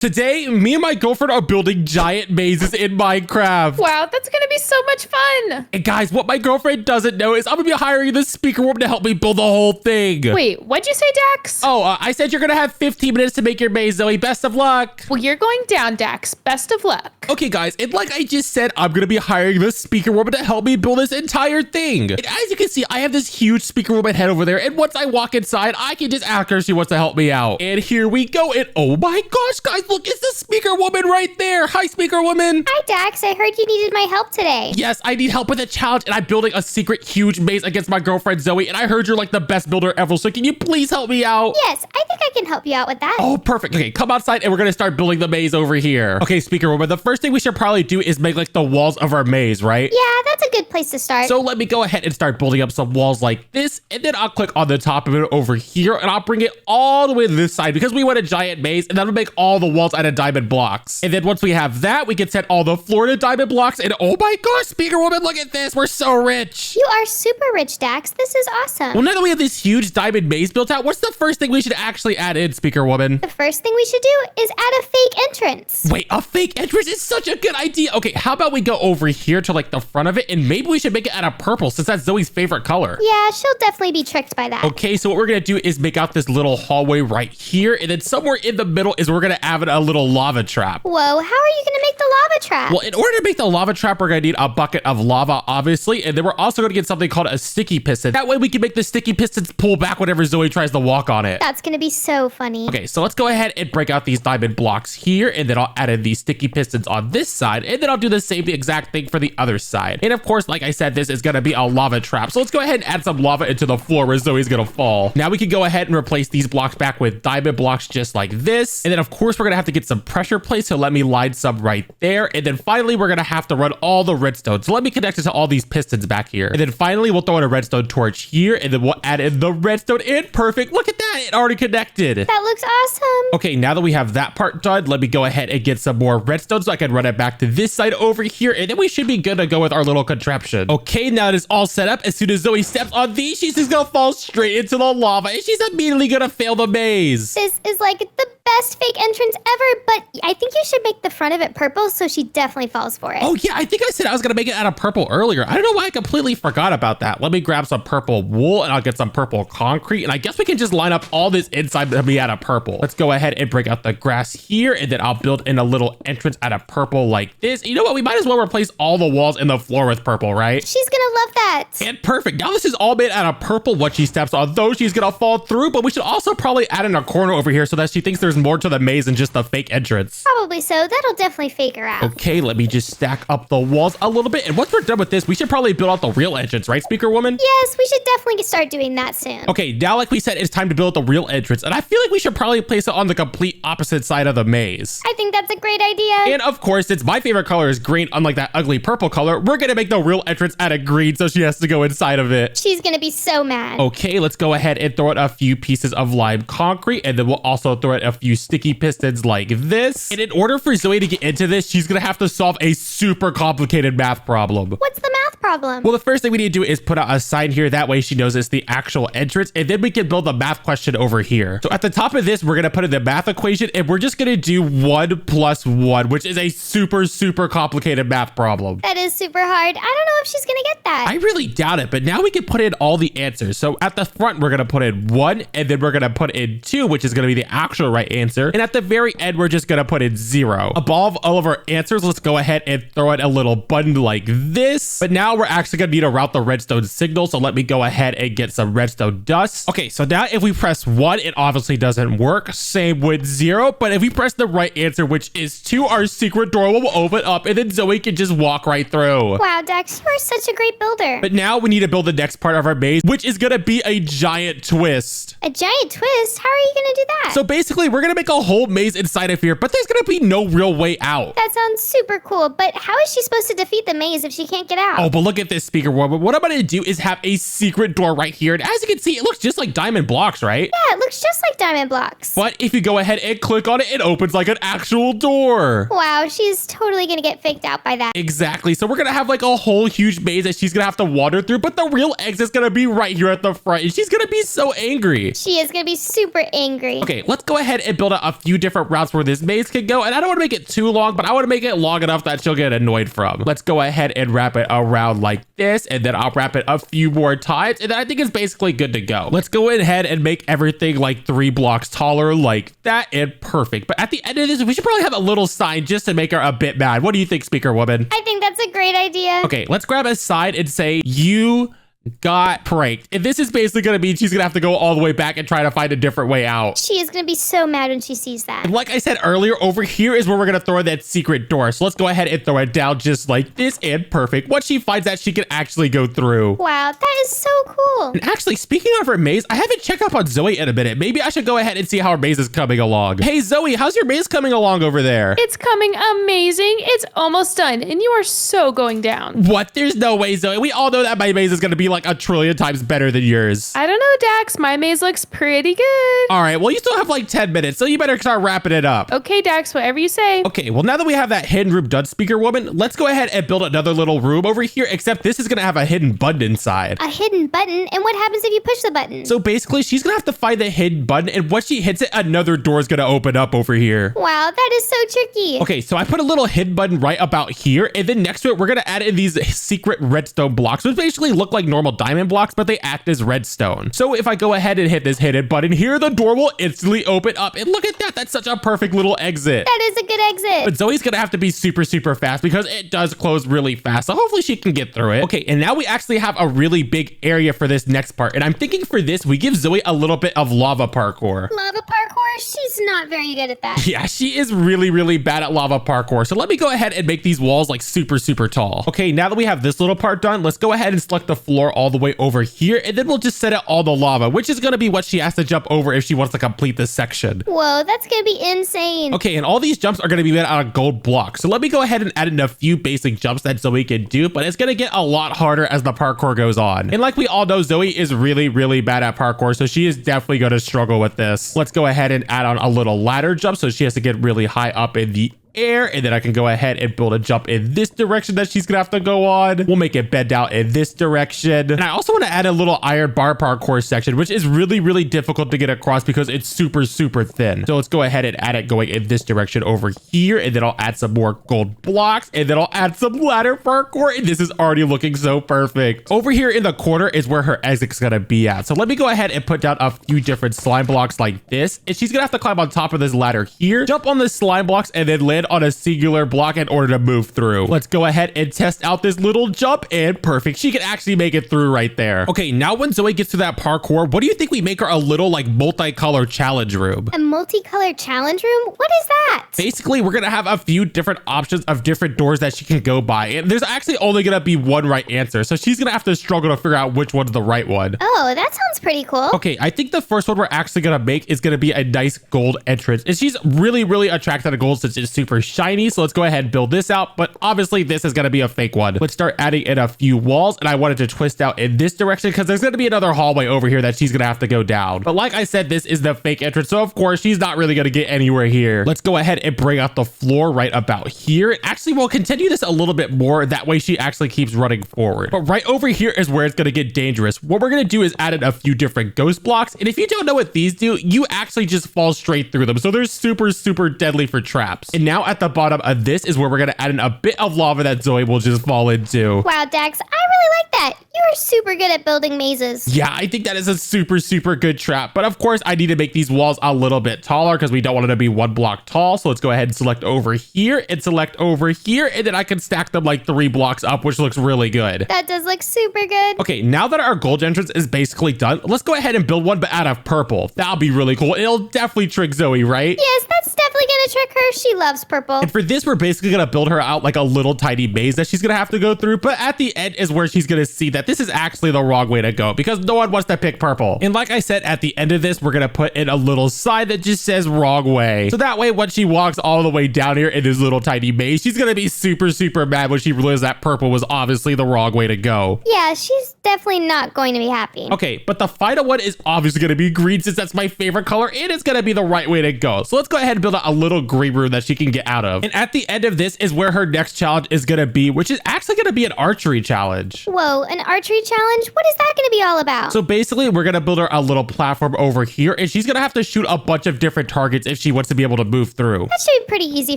Today, me and my girlfriend are building giant mazes in Minecraft. Wow, that's gonna be so much fun. And guys, what my girlfriend doesn't know is I'm gonna be hiring this speaker woman to help me build the whole thing. Wait, what'd you say, Daxx? Oh, I said you're gonna have 15 minutes to make your maze, Zoe. Best of luck. Well, you're going down, Daxx. Best of luck. Okay, guys, and like I just said, I'm gonna be hiring this speaker woman to help me build this entire thing. And as you can see, I have this huge speaker woman head over there, and once I walk inside, I can just ask her if she wants to help me out. And here we go, and oh my gosh, guys, look, it's the speaker woman right there. Hi, speaker woman. Hi, Daxx. I heard you needed my help today. Yes, I need help with a challenge, and I'm building a secret huge maze against my girlfriend, Zoe, and I heard you're like the best builder ever, so can you please help me out? Yes, I think I can help you out with that. Oh, perfect. Okay, come outside, and we're gonna start building the maze over here. Okay, speaker woman, the first thing we should probably do is make like the walls of our maze, right? Yeah, that's a good place to start. So let me go ahead and start building up some walls like this, and then I'll click on the top of it over here, and I'll bring it all the way to this side because we want a giant maze, and that'll make all the walls out of diamond blocks. And then once we have that, we can set all the floor to diamond blocks, and oh my gosh, speaker woman, look at this. We're so rich. You are super rich, Daxx. This is awesome. Well, now that we have this huge diamond maze built out, what's the first thing we should actually add in, speaker woman? The first thing we should do is add a fake entrance. Wait, a fake entrance is such a good idea. Okay, how about we go over here to like the front of it, and maybe we should make it out of purple since that's Zoe's favorite color. Yeah, she'll definitely be tricked by that. Okay, so what we're gonna do is make out this little hallway right here, and then somewhere in the middle is we're gonna add a little lava trap. Whoa, how are you gonna make the lava trap? Well, in order to make the lava trap, we're gonna need a bucket of lava, obviously, and then we're also gonna get something called a sticky piston. That way we can make the sticky pistons pull back whenever Zoe tries to walk on it. That's gonna be so funny. Okay, so let's go ahead and break out these diamond blocks here, and then I'll add in these sticky pistons on this side, and then I'll do the same exact thing for the other side. And of course, like I said, this is gonna be a lava trap. So let's go ahead and add some lava into the floor where Zoe's gonna fall. Now we can go ahead and replace these blocks back with diamond blocks just like this. And then of course, we're gonna have to get some pressure plates. So let me line some right there. And then finally, we're gonna have to run all the redstone. So let me connect it to all these pistons back here. And then finally, we'll throw in a redstone torch here, and then we'll add in the redstone in. Perfect. Look at that. It already connected. That looks awesome. Okay, now that we have that part done, let me go ahead and get some more redstone so I can run it back to this side over here, and then we should be good to go with our little contraption. Okay, now it is all set up. As soon as Zoe steps on these, she's just gonna fall straight into the lava, and she's immediately gonna fail the maze. This is like the best fake entrance ever, but I think you should make the front of it purple so she definitely falls for it. Oh yeah, I think I said I was gonna make it out of purple earlier. I don't know why I completely forgot about that. Let me grab some purple wool, and I'll get some purple concrete, and I guess we can just line up all this inside to be out of purple. Let's go ahead and break out the grass here, and then I'll build in a little entrance out of purple like this. You know what? We might as well replace all the walls and the floor with purple, right? She's gonna love that. And perfect. Now this is all made out of purple. Once she steps on those, she's gonna fall through, but we should also probably add in a corner over here so that she thinks there's more to the maze than just the fake entrance. Probably so. That'll definitely fake her out. Okay, let me just stack up the walls a little bit. And once we're done with this, we should probably build out the real entrance, right, speaker woman? Yes, we should definitely start doing that soon. Okay, now like we said, it's time to build the real entrance. And I feel like we should probably place it on the complete opposite side of the maze. I think that's a great idea. And of course, since my favorite color is green, unlike that ugly purple color, we're gonna make the real entrance out of green so she has to go inside of it. She's gonna be so mad. Okay, let's go ahead and throw in a few pieces of lime concrete, and then we'll also throw in a few sticky pistons like this. And in order for Zoe to get into this, she's gonna have to solve a super complicated math problem. What's the math problem? Well, the first thing we need to do is put out a sign here. That way she knows it's the actual entrance, and then we can build the math question over here. So at the top of this, we're gonna put in the math equation, and we're just gonna do 1 + 1, which is a super complicated math problem. That is super hard. I don't know if she's gonna get that. I really doubt it, but now we can put in all the answers. So at the front, we're gonna put in 1, and then we're gonna put in 2, which is gonna be the actual right answer. And at the very end, we're just gonna put in 0. Above all of our answers, let's go ahead and throw in a little button like this. But now we're actually gonna need to route the redstone signal. So let me go ahead and get some redstone dust. Okay, so now if we press 1, it obviously doesn't work. Same with 0. But if we press the right answer, which is 2, our secret door will open up, and then Zoe can just walk right through. Wow, Daxx, you are such a great builder. But now we need to build the next part of our maze, which is gonna be a giant twist. A giant twist? How are you gonna do that? So basically, we're gonna make a whole maze inside of here, but there's gonna be no real way out. That sounds super cool, but how is she supposed to defeat the maze if she can't get out? Oh, but look at this, Speaker Woman. What I'm going to do is have a secret door right here. And as you can see, it looks just like diamond blocks, right? Yeah, it looks just like diamond blocks. But if you go ahead and click on it, it opens like an actual door. Wow, she's totally gonna get faked out by that. Exactly. So we're going to have like a whole huge maze that she's going to have to wander through. But the real exit's going to be right here at the front. And she's going to be so angry. She is gonna be super angry. Okay, let's go ahead and build out a few different routes where this maze can go. And I don't want to make it too long, but I want to make it long enough that she'll get annoyed from. Let's go ahead and wrap it around like this. And then I'll wrap it a few more times. And then I think it's basically good to go. Let's go ahead and make everything like 3 blocks taller like that, and perfect. But at the end of this, we should probably have a little sign just to make her a bit mad. What do you think, Speaker Woman? I think that's a great idea. Okay, let's grab a sign and say, you got pranked. And this is basically going to mean she's going to have to go all the way back and try to find a different way out. She is gonna be so mad when she sees that. And like I said earlier, over here is where we're going to throw that secret door. So let's go ahead and throw it down just like this, and perfect. Once she finds that, she can actually go through. Wow, that is so cool. And actually, speaking of her maze, I haven't checked up on Zoe in a minute. Maybe I should go ahead and see how her maze is coming along. Hey, Zoe, how's your maze coming along over there? It's coming amazing. It's almost done, and you are so going down. What? There's no way, Zoe. We all know that my maze is going to be like a trillion times better than yours. I don't know, Dax. My maze looks pretty good. All right, well, you still have like 10 minutes, so you better start wrapping it up. Okay, Dax, whatever you say. Okay, well, now that we have that hidden room done, Speaker Woman, let's go ahead and build another little room over here, except this is going to have a hidden button inside. A hidden button? And what happens if you push the button? So basically, she's going to have to find the hidden button, and once she hits it, another door is going to open up over here. Wow, that is so tricky. Okay, so I put a little hidden button right about here, and then next to it, we're going to add in these secret redstone blocks, which basically look like normal diamond blocks, but they act as redstone. So if I go ahead and hit this hidden button here, the door will instantly open up. And look at that. That's such a perfect little exit. That is a good exit. But Zoe's going to have to be super, super fast because it does close really fast. So hopefully she can get through it. Okay, and now we actually have a really big area for this next part. And I'm thinking for this, we give Zoe a little bit of lava parkour. Lava parkour? She's not very good at that. Yeah, she is really, really bad at lava parkour. So let me go ahead and make these walls like super, super tall. Okay, now that we have this little part done, let's go ahead and select the floor all the way over here. And then we'll just set it all the lava, which is going to be what she has to jump over if she wants to complete this section. Whoa, that's gonna be insane. Okay, and all these jumps are going to be made out of gold blocks. So let me go ahead and add in a few basic jumps that Zoe can do, but it's going to get a lot harder as the parkour goes on. And like we all know, Zoe is really, really bad at parkour, so she is definitely going to struggle with this. Let's go ahead and add on a little ladder jump so she has to get really high up in the air, and then I can go ahead and build a jump in this direction that she's gonna have to go on. We'll make it bend out in this direction. And I also want to add a little iron bar parkour section, which is really, really difficult to get across because it's super, super thin. So let's go ahead and add it going in this direction over here, and then I'll add some more gold blocks, and then I'll add some ladder parkour, and this is already looking so perfect. Over here in the corner is where her exit's gonna be at. So let me go ahead and put down a few different slime blocks like this, and she's gonna have to climb on top of this ladder here, jump on the slime blocks, and then land on a singular block in order to move through. Let's go ahead and test out this little jump, and perfect. She can actually make it through right there. Okay, now when Zoe gets to that parkour, what do you think we make her a little like multicolor challenge room? A multicolored challenge room? What is that? Basically, we're gonna have a few different options of different doors that she can go by, and there's actually only gonna be one right answer, so she's gonna have to struggle to figure out which one's the right one. Oh, that sounds pretty cool. Okay, I think the first one we're actually gonna make is gonna be a nice gold entrance, and she's really, really attracted to gold since it's super shiny. So let's go ahead and build this out, but obviously this is going to be a fake one. Let's start adding in a few walls, and I wanted to twist out in this direction because there's going to be another hallway over here that she's going to have to go down. But like I said, this is the fake entrance, so of course she's not really going to get anywhere here. Let's go ahead and bring out the floor right about here. Actually, we'll continue this a little bit more. That way she actually keeps running forward. But right over here is where it's going to get dangerous. What we're going to do is add in a few different ghost blocks, and if you don't know what these do, you actually just fall straight through them. So they're super, super deadly for traps. And now at the bottom of this is where we're going to add in a bit of lava that Zoe will just fall into. Wow, Dax, I really like that. You are super good at building mazes. Yeah, I think that is a super, super good trap. But of course, I need to make these walls a little bit taller because we don't want it to be 1 block tall. So let's go ahead and select over here and select over here. And then I can stack them like 3 blocks up, which looks really good. That does look super good. Okay, now that our gold entrance is basically done, let's go ahead and build one but out of purple. That'll be really cool. It'll definitely trick Zoe, right? Yes, that's definitely gonna trick her. She loves purple. And for this, we're basically going to build her out like a little tiny maze that she's going to have to go through. But at the end is where she's going to see that this is actually the wrong way to go because no one wants to pick purple. And like I said, at the end of this, we're going to put in a little sign that just says wrong way. So that way, when she walks all the way down here in this little tiny maze, she's going to be super, super mad when she realizes that purple was obviously the wrong way to go. Yeah, she's definitely not going to be happy. Okay, but the final one is obviously going to be green since that's my favorite color and it's going to be the right way to go. So let's go ahead and build out a little green room that she can get out of. And at the end of this is where her next challenge is going to be, which is actually going to be an archery challenge. Whoa, an archery challenge? What is that going to be all about? So basically, we're going to build her a little platform over here and she's going to have to shoot a bunch of different targets if she wants to be able to move through. That should be pretty easy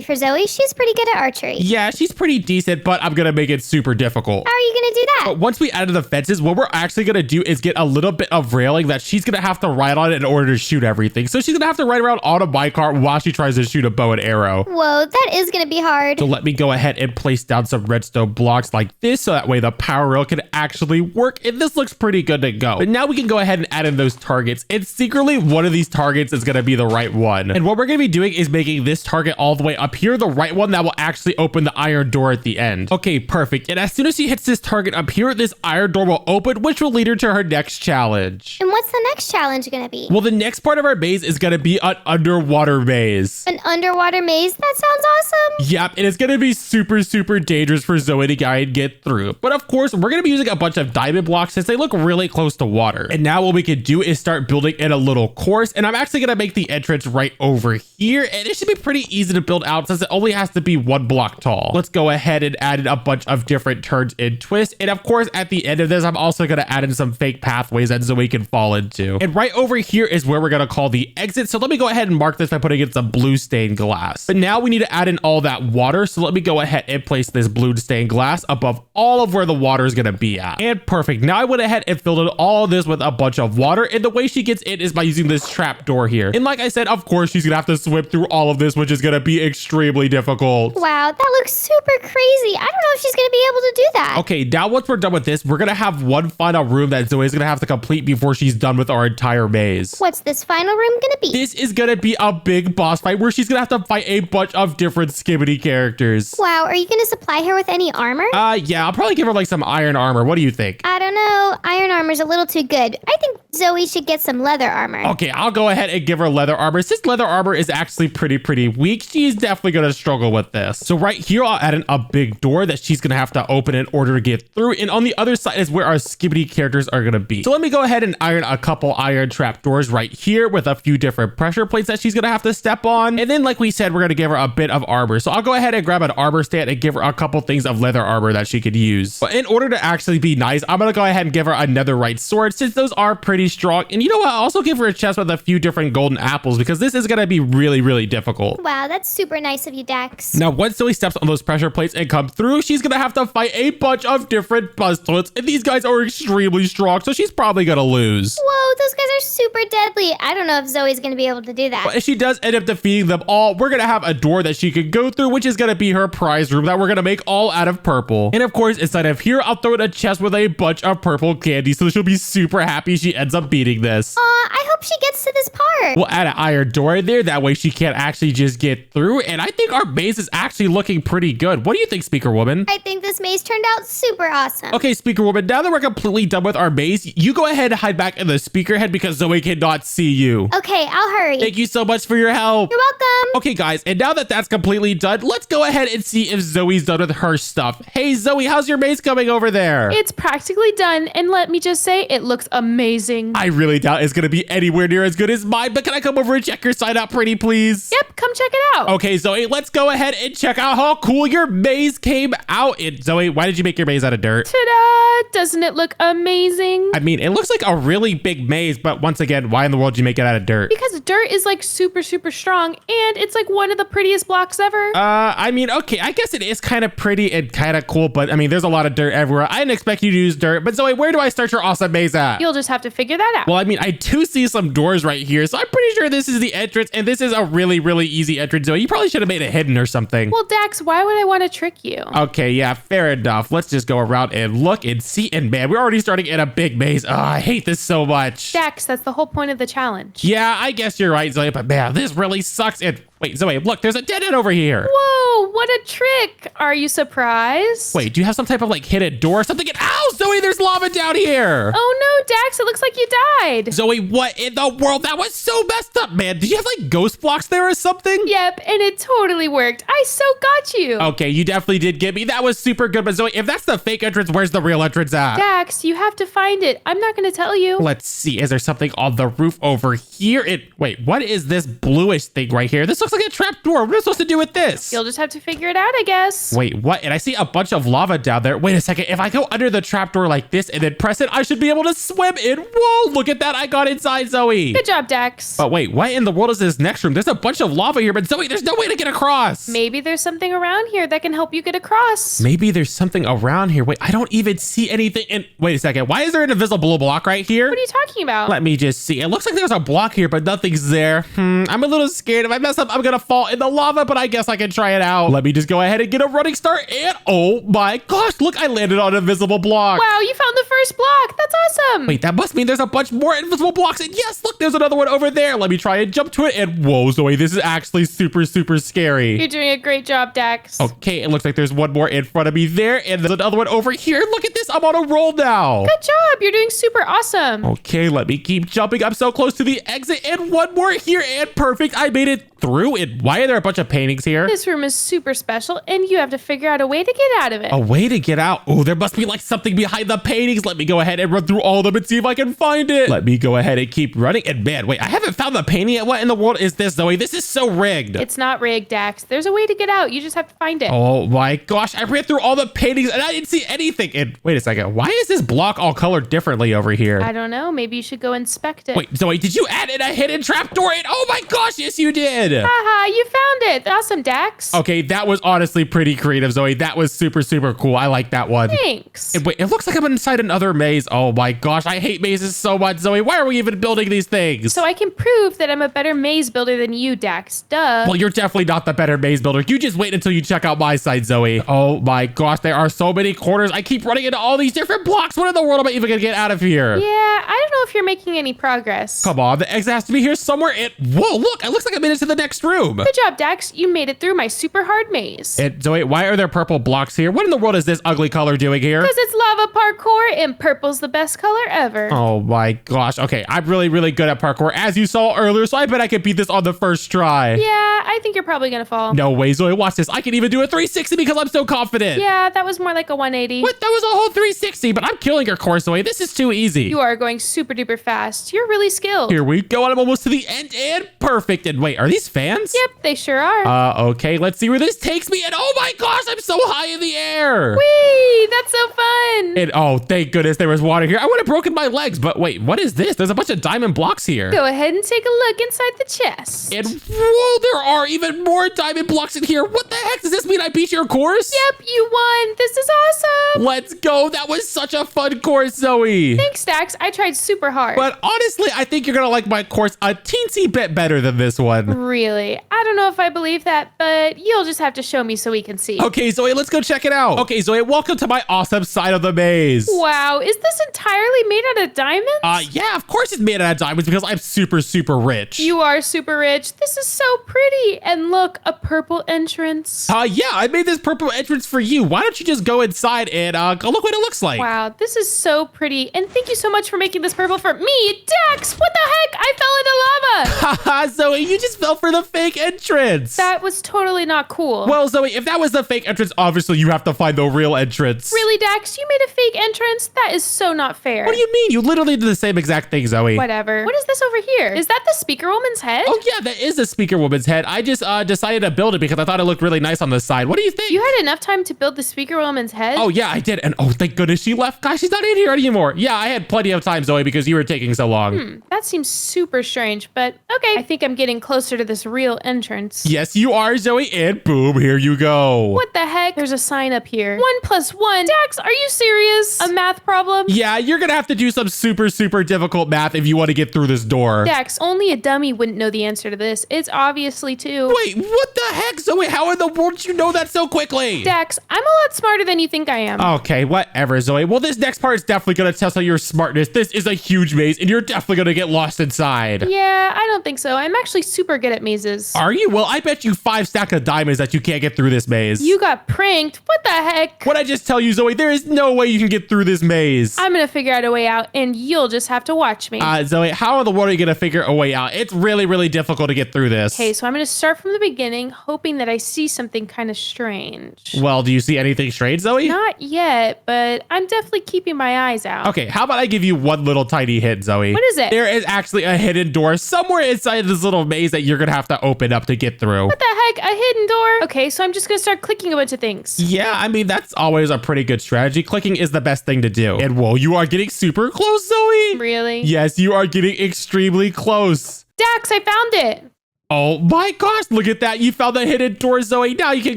for Zoe. She's pretty good at archery. Yeah, she's pretty decent, but I'm going to make it super difficult. How are you going to do that? But once we added the fences, what we're actually going to do is get a little bit of railing that she's going to have to ride on in order to shoot everything. So she's going to have to ride around on a minecart while she tries to shoot a bow and arrow. Whoa, that is going to be hard. So let me go ahead and place down some redstone blocks like this so that way the power rail can actually work. And this looks pretty good to go. But now we can go ahead and add in those targets. And secretly, one of these targets is going to be the right one. And what we're going to be doing is making this target all the way up here the right one that will actually open the iron door at the end. Okay, perfect. And as soon as she hits this target up here, this iron door will open, which will lead her to her next challenge. And what's the next challenge going to be? Well, the next part of our maze is going to be an underwater maze. An underwater maze? That sounds awesome. Yep, and it's going to be super, super dangerous for Zoe to guide and get through. But of course, we're going to be using a bunch of diamond blocks since they look really close to water. And now what we can do is start building in a little course. And I'm actually going to make the entrance right over here. And it should be pretty easy to build out since it only has to be 1 block tall. Let's go ahead and add in a bunch of different turns and twists. And of course, at the end of this, I'm also going to add in some fake pathways that Zoe can fall into. And right over here is where we're going to call the exit. So let me go ahead and mark this by putting in some blue stained glass. But now we need to add in all that water. So let me go ahead and place this blue stained glass above all of where the water is going to be at. And perfect. Now I went ahead and filled in all of this with a bunch of water. And the way she gets in is by using this trap door here. And like I said, of course, she's going to have to swim through all of this, which is going to be extremely difficult. Wow, that looks super crazy. I don't know if she's going to be able to do that. Okay, now once we're done with this, we're going to have one final room that Zoe's going to have to complete before she's done with our entire maze. What's this final room going to be? This is going to be a big boss fight where she's going to have to fight a bunch of different skibbity characters. Wow, are you going to supply her with any armor? Yeah, I'll probably give her like some iron armor. What do you think? I don't know. Iron armor's a little too good. I think Zoe should get some leather armor. Okay, I'll go ahead and give her leather armor. Since leather armor is actually pretty weak, she's definitely going to struggle with this. So right here, I'll add in a big door that she's going to have to open in order to get through. And on the other side is where our skibbity characters are going to be. So let me go ahead and iron a couple iron trap doors right here with a few different pressure plates that she's going to have to step on. And then like we said, we're going to give her a bit of armor. So I'll go ahead and grab an armor stand and give her a couple things of leather armor that she could use. But in order to actually be nice, I'm going to go ahead and give her a netherite sword since those are pretty strong. And you know what? I'll also give her a chest with a few different golden apples because this is going to be really difficult. Wow, that's super nice of you, Daxx. Now, once Zoe steps on those pressure plates and come through, she's going to have to fight a bunch of different buzz toilets. And these guys are extremely strong, so she's probably going to lose. Whoa, those guys are super deadly. I don't know if Zoe's going to be able to do that. But if she does end up defeating them all, we're going to have a door that she can go through, which is going to be her prize room that we're going to make all out of purple. And of course, inside of here, I'll throw in a chest with a bunch of purple candy, so she'll be super happy she ends up beating this. I hope she gets to this part. We'll add an iron door in there. That way she can't actually just get through. And I think our maze is actually looking pretty good. What do you think, Speaker Woman? I think this maze turned out super awesome. Okay, Speaker Woman, now that we're completely done with our maze, you go ahead and hide back in the speaker head because Zoe cannot see you. Okay, I'll hurry. Thank you so much for your help. You're welcome. Okay, guys, and now that that's completely done, let's go ahead and see if Zoe's done with her stuff. Hey, Zoe, how's your maze coming over there? It's practically done, and let me just say, it looks amazing. I really doubt it's going to be anywhere near as good as mine, but can I come over and check your side out pretty, please? Yep, come check it out. Okay, Zoe, let's go ahead and check out how cool your maze came out. And Zoe, why did you make your maze out of dirt? Ta-da! Doesn't it look amazing? I mean, it looks like a really big maze, but once again, why in the world did you make it out of dirt? Because dirt is like super strong, and it's like one of the prettiest blocks ever. I mean, okay, I guess it is kind of pretty and kind of cool, but I mean, there's a lot of dirt everywhere. I didn't expect you to use dirt, but Zoe, where do I start your awesome maze at? You'll just have to figure that out. Well, I mean, I do see some doors right here, so I'm pretty sure this is the entrance, and this is a really easy entrance, Zoe. You probably should have made it hidden or something. Well, Daxx, why would I want to trick you? Okay, yeah, fair enough. Let's just go around and look and see. And man, we're already starting in a big maze. Oh, I hate this so much. Daxx, that's the whole point of the challenge. Yeah, I guess you're right, Zoe, but man, this really sucks. And wait, Zoe, look, there's a dead end over here. Whoa, what a trick. Are you surprised? Wait, do you have some type of like hidden door or something? Ow, Zoe, there's lava down here. Oh no, Daxx, it looks like you died. Zoe, what in the world? That was so messed up, man. Did you have like ghost blocks there or something? Yep, and it totally worked. I so got you. Okay, you definitely did get me. That was super good. But Zoe, if that's the fake entrance, where's the real entrance at? Daxx, you have to find it. I'm not going to tell you. Let's see. Is there something on the roof over here? Wait, what is this bluish thing right here? This looks like a trap door. What am I supposed to do with this? You'll just have to figure it out, I guess. Wait, what? And I see a bunch of lava down there. Wait a second. If I go under the trapdoor like this and then press it, I should be able to swim in. Whoa, look at that. I got inside, Zoe. Good job, Daxx. But wait, what in the world is this next room? There's a bunch of lava here, but Zoe, there's no way to get across. Maybe there's something around here that can help you get across. Maybe there's something around here. Wait, I don't even see anything. And wait a second. Why is there an invisible block right here? What are you talking about? Let me just see. It looks like there's a block here, but nothing's there. I'm a little scared. If I mess up, I'm gonna fall in the lava, but I guess I can try it out. Let me just go ahead and get a running start. And oh my gosh, look, I landed on an invisible block. Wow, you found the first block. That's awesome. Wait, that must mean there's a bunch more invisible blocks. And yes, look, there's another one over there. Let me try and jump to it. And whoa, Zoe, this is actually super, super scary. You're doing a great job, Daxx. Okay, it looks like there's one more in front of me there. And there's another one over here. Look at this. I'm on a roll now. Good job. You're doing super awesome. Okay, let me keep jumping. I'm so close to the exit. And one more here. And perfect. I made it through it. Why are there a bunch of paintings here? This room is super special, and you have to figure out a way to get out of it. A way to get out? Oh, there must be like something behind the paintings. Let me go ahead and run through all of them and see if I can find it. Let me go ahead and keep running. And man, wait, I haven't found the painting yet. What in the world is this, Zoe? This is so rigged. It's not rigged, Daxx. There's a way to get out. You just have to find it. Oh my gosh, I ran through all the paintings and I didn't see anything. And wait a second, why is this block all colored differently over here? I don't know. Maybe you should go inspect it. Wait, Zoe, did you add in a hidden trapdoor? And oh my gosh, yes you did. Haha, you found it. Awesome, Daxx. Okay, that was honestly pretty creative, Zoe. That was super, super cool. I like that one. Thanks. And wait, it looks like I'm inside another maze. Oh my gosh, I hate mazes so much, Zoe. Why are we even building these things? So I can prove that I'm a better maze builder than you, Daxx. Duh. Well, you're definitely not the better maze builder. You just wait until you check out my side, Zoe. Oh my gosh, there are so many corners. I keep running into all these different blocks. What in the world am I even gonna get out of here? Yeah, I don't know if you're making any progress. Come on, the exit has to be here somewhere. And whoa, look, it looks like I made it to the next room. Good job, Daxx. You made it through my super hard maze. And Zoe, why are there purple blocks here? What in the world is this ugly color doing here? Because it's lava parkour and purple's the best color ever. Oh my gosh. Okay, I'm really, really good at parkour, as you saw earlier, so I bet I could beat this on the first try. Yeah, I think you're probably gonna fall. No way, Zoe. Watch this. I can even do a 360 because I'm so confident. Yeah, that was more like a 180. What? That was a whole 360, but I'm killing your course, Zoe. This is too easy. You are going super duper fast. You're really skilled. Here we go. I'm almost to the end and perfect. And wait, are these fans? Yep, they sure are. Okay, let's see where this takes me. And oh my gosh, I'm so high in the air. Whee! That's so fun. And oh, thank goodness there was water here. I would have broken my legs, but wait, what is this? There's a bunch of diamond blocks here. Go ahead and take a look inside the chest. And whoa, there are even more diamond blocks in here. What the heck? Does this mean I beat your course? Yep, you won. This is awesome. Let's go. That was such a fun course, Zoe. Thanks, Daxx. I tried super hard. But honestly, I think you're going to like my course a teensy bit better than this one. Really? I don't know if I believe that, but you'll just have to show me so we can see. Okay, Zoe, let's go check it out. Okay, Zoe, welcome to my awesome side of the maze. Wow, is this entirely made out of diamonds? Yeah, of course it's made out of diamonds because I'm super, super rich. You are super rich. This is so pretty. And look, a purple entrance. Yeah, I made this purple entrance for you. Why don't you just go inside and go look what it looks like? Wow, this is so pretty. And thank you so much for making this purple for me. Daxx, what the heck? I fell into lava. Haha, Zoe, you just fell for the fake entrance. That was totally not cool. Well, Zoe, if that was the fake entrance, obviously you have to find the real entrance. Really, Daxx? You made a fake entrance? That is so not fair. What do you mean? You literally did the same exact thing, Zoe. Whatever. What is this over here? Is that the speaker woman's head? Oh, yeah, that is a speaker woman's head. I just decided to build it because I thought it looked really nice on the side. What do you think? You had enough time to build the speaker woman's head? Oh, yeah, I did. And oh, thank goodness she left. Gosh, she's not in here anymore. Yeah, I had plenty of time, Zoe, because you were taking so long. That seems super strange, but okay. I think I'm getting closer to the this real entrance. Yes, you are, Zoe, and boom, here you go. What the heck? There's a sign up here. 1 + 1. Dax, are you serious? A math problem? Yeah, you're gonna have to do some super, super difficult math if you want to get through this door. Dax, only a dummy wouldn't know the answer to this. It's obviously 2. Wait, what the heck, Zoe? How in the world did you know that so quickly? Dax, I'm a lot smarter than you think I am. Okay, whatever, Zoe. Well, this next part is definitely gonna test out your smartness. This is a huge maze, and you're definitely gonna get lost inside. Yeah, I don't think so. I'm actually super good at mazes. Are you? Well, I bet you 5 stacks of diamonds that you can't get through this maze. You got pranked. What the heck? What'd I just tell you, Zoe? There is no way you can get through this maze. I'm gonna figure out a way out, and you'll just have to watch me. Zoe, how in the world are you gonna figure a way out? It's really, really difficult to get through this. Okay, so I'm gonna start from the beginning, hoping that I see something kind of strange. Well, do you see anything strange, Zoe? Not yet, but I'm definitely keeping my eyes out. Okay, how about I give you one little tiny hint, Zoe? What is it? There is actually a hidden door somewhere inside this little maze that you're gonna have to open up to get through. What the heck? A hidden door? Okay, so I'm just gonna start clicking a bunch of things. Yeah, I mean, that's always a pretty good strategy. Clicking is the best thing to do. And whoa, you are getting super close, Zoe. Really? Yes, you are getting extremely close. Dax, I found it. Oh my gosh, look at that. You found the hidden door, Zoe. Now you can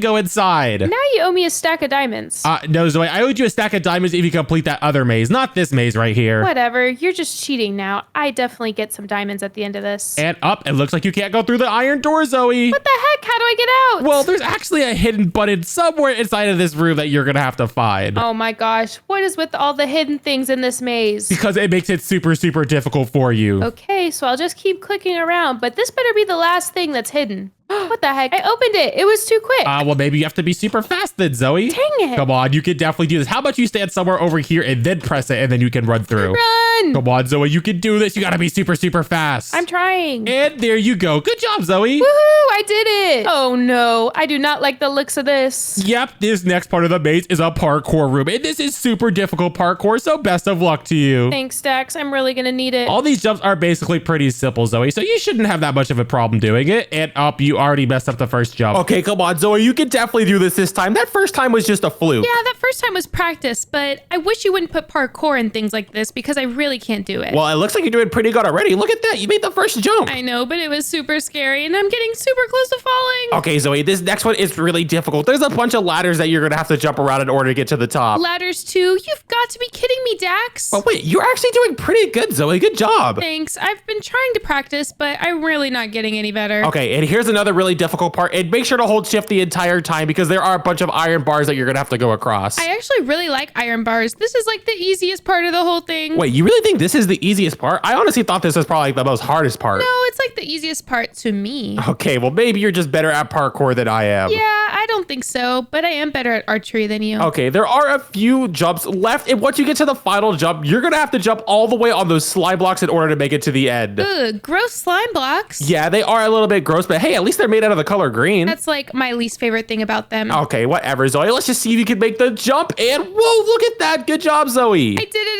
go inside. Now you owe me a stack of diamonds. No, Zoe, I owed you a stack of diamonds if you complete that other maze, not this maze right here. Whatever, you're just cheating now. I definitely get some diamonds at the end of this. And up, it looks like you can't go through the iron door, Zoe. What the heck? How do I get out? Well, there's actually a hidden button somewhere inside of this room that you're gonna have to find. Oh my gosh, what is with all the hidden things in this maze? Because it makes it super, super difficult for you. Okay, so I'll just keep clicking around, but this better be the last thing that's hidden. What the heck? I opened it. It was too quick. Well, maybe you have to be super fast then, Zoe. Dang it. Come on, you can definitely do this. How about you stand somewhere over here and then press it and then you can run through. Run! Come on, Zoe, you can do this. You gotta be super, super fast. I'm trying. And there you go. Good job, Zoe. Woohoo! I did it. Oh no, I do not like the looks of this. Yep, this next part of the maze is a parkour room. And this is super difficult parkour, so best of luck to you. Thanks, Dax. I'm really gonna need it. All these jumps are basically pretty simple, Zoe, so you shouldn't have that much of a problem doing it. And up, you already messed up the first jump. Okay, come on, Zoe, you can definitely do this time. That first time was just a fluke. Yeah, that first time was practice, but I wish you wouldn't put parkour in things like this because I really can't do it. Well, it looks like you're doing pretty good already. Look at that. You made the first jump. I know, but it was super scary and I'm getting super close to falling. Okay, Zoe, this next one is really difficult. There's a bunch of ladders that you're going to have to jump around in order to get to the top. Ladders too? You've got to be kidding me, Dax. Oh, wait, you're actually doing pretty good, Zoe. Good job. Thanks. I've been trying to practice, but I'm really not getting any better. Okay, and here's another really difficult part. And make sure to hold shift the entire time because there are a bunch of iron bars that you're going to have to go across. I actually really like iron bars. This is like the easiest part of the whole thing. Wait, you really think this is the easiest part? I honestly thought this was probably the most hardest part. No, it's like the easiest part to me. Okay, well, maybe you're just better at parkour than I am. Yeah, I don't think so, but I am better at archery than you. Okay, there are a few jumps left, and once you get to the final jump, you're gonna have to jump all the way on those slime blocks in order to make it to the end. Ugh, gross slime blocks. Yeah, they are a little bit gross, but hey, at least they're made out of the color green. That's like my least favorite thing about them. Okay, whatever, Zoe. Let's just see if you can make the jump, and whoa, look at that. Good job, Zoe. I did it.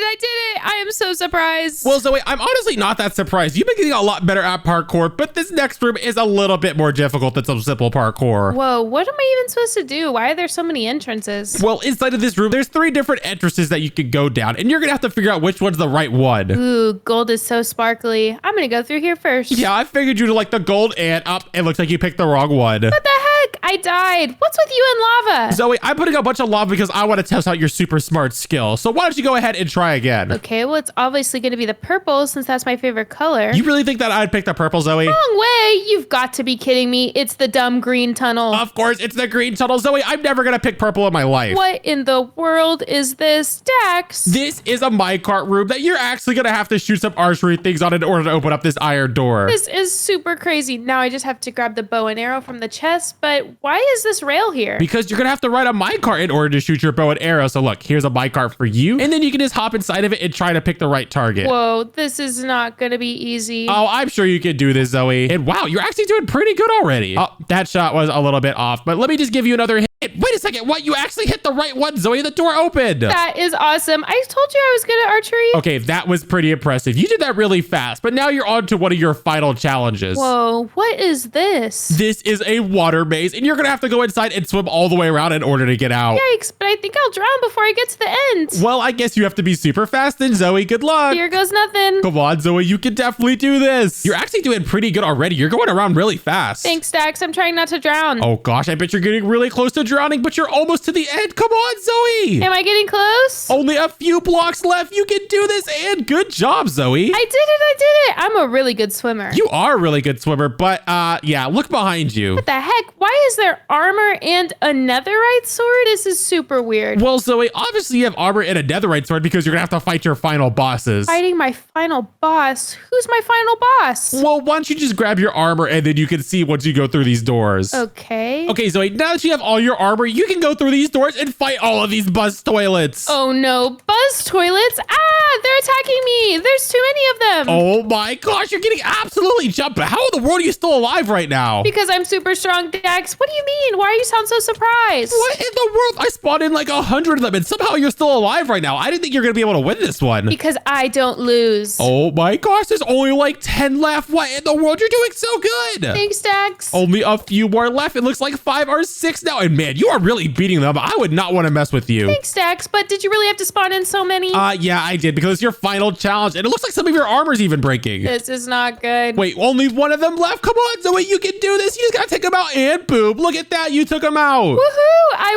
I am so surprised. Well, Zoe, I'm honestly not that surprised. You've been getting a lot better at parkour, but this next room is a little bit more difficult than some simple parkour. Whoa, what am I even supposed to do? Why are there so many entrances? Well, inside of this room, there's 3 different entrances that you could go down, and you're gonna have to figure out which one's the right one. Ooh, gold is so sparkly. I'm gonna go through here first. Yeah, I figured you'd like the gold, and up, it looks like you picked the wrong one. What the heck? I died. What's with you and lava? Zoe, I'm putting a bunch of lava because I want to test out your super smart skill. So why don't you go ahead and try again? Okay, well, it's obviously gonna be the purple since that's my favorite color. You really think that I'd pick the purple, Zoe? Wrong way. You've got to be kidding me. It's the dumb green tunnel. Of course, it's the green tunnel, Zoe. I'm never gonna pick purple in my life. What in the world is this, Dax? This is a minecart room that you're actually gonna have to shoot some archery things on in order to open up this iron door. This is super crazy. Now I just have to grab the bow and arrow from the chest, but why is this rail here? Because you're gonna have to ride a minecart in order to shoot your bow and arrow. So look, here's a minecart for you, and then you can just hop inside of it and try to pick the right target. Whoa, this is not gonna be easy. Oh, I'm sure you can do this, Zoe. And wow, you're actually doing pretty good already. Oh, that shot was a little bit off, but let me just give you another hit. Wait a second. second. What? You actually hit the right one, Zoe. The door opened. That is awesome. I told you I was good at archery. Okay, that was pretty impressive. You did that really fast, but now you're on to one of your final challenges. Whoa, what is this? This is a water maze, and you're going to have to go inside and swim all the way around in order to get out. Yikes, but I think I'll drown before I get to the end. Well, I guess you have to be super fast then, Zoe. Good luck. Here goes nothing. Come on, Zoe. You can definitely do this. You're actually doing pretty good already. You're going around really fast. Thanks, Daxx. I'm trying not to drown. Oh, gosh. I bet you're getting really close to drowning, but you're almost to the end. Come on, Zoe. Am I getting close? Only a few blocks left. You can do this, and good job, Zoe. I did it. I'm a really good swimmer. You are a really good swimmer, but yeah, look behind you. What the heck? Why is there armor and a netherite sword? This is super weird. Well, Zoe, obviously you have armor and a netherite sword because you're gonna have to fight your final bosses. Fighting my final boss? Who's my final boss? Well, why don't you just grab your armor and then you can see once you go through these doors. Okay. Okay, Zoe, now that you have all your armor, you can go through these doors and fight all of these buzz toilets. Oh no, buzz toilets? Ah, they're attacking me. There's too many of them. Oh my gosh, you're getting absolutely jumped. How in the world are you still alive right now? Because I'm super strong, Daxx. What do you mean? Why do you sound so surprised? What in the world? I spawned in like 100 of them and somehow you're still alive right now. I didn't think you're gonna be able to win this one. Because I don't lose. Oh my gosh, there's only like 10 left. What in the world? You're doing so good. Thanks, Daxx. Only a few more left. It looks like 5 or 6 now. And man, you are really beating them. I would not want to mess with you. Thanks, Daxx. But did you really have to spawn in so many? Yeah, I did because it's your final challenge. And it looks like some of your armor's even breaking. This is not good. Wait, only one of them left? Come on, Zoe, you can do this. You just gotta take them out and boom. Look at that. You took them out. Woohoo! I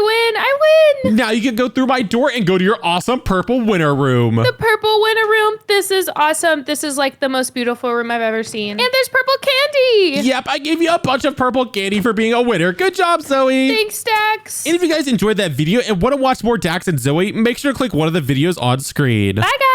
win! Now you can go through my door and go to your awesome purple winter room. The purple winter room. This is awesome. This is like the most beautiful room I've ever seen. And there's purple candy. Yep, I gave you a bunch of purple candy for being a winner. Good job, Zoe. Thanks, Daxx. And if you guys enjoyed that video and want to watch more Daxx and Zoe, make sure to click one of the videos on screen. Bye, guys.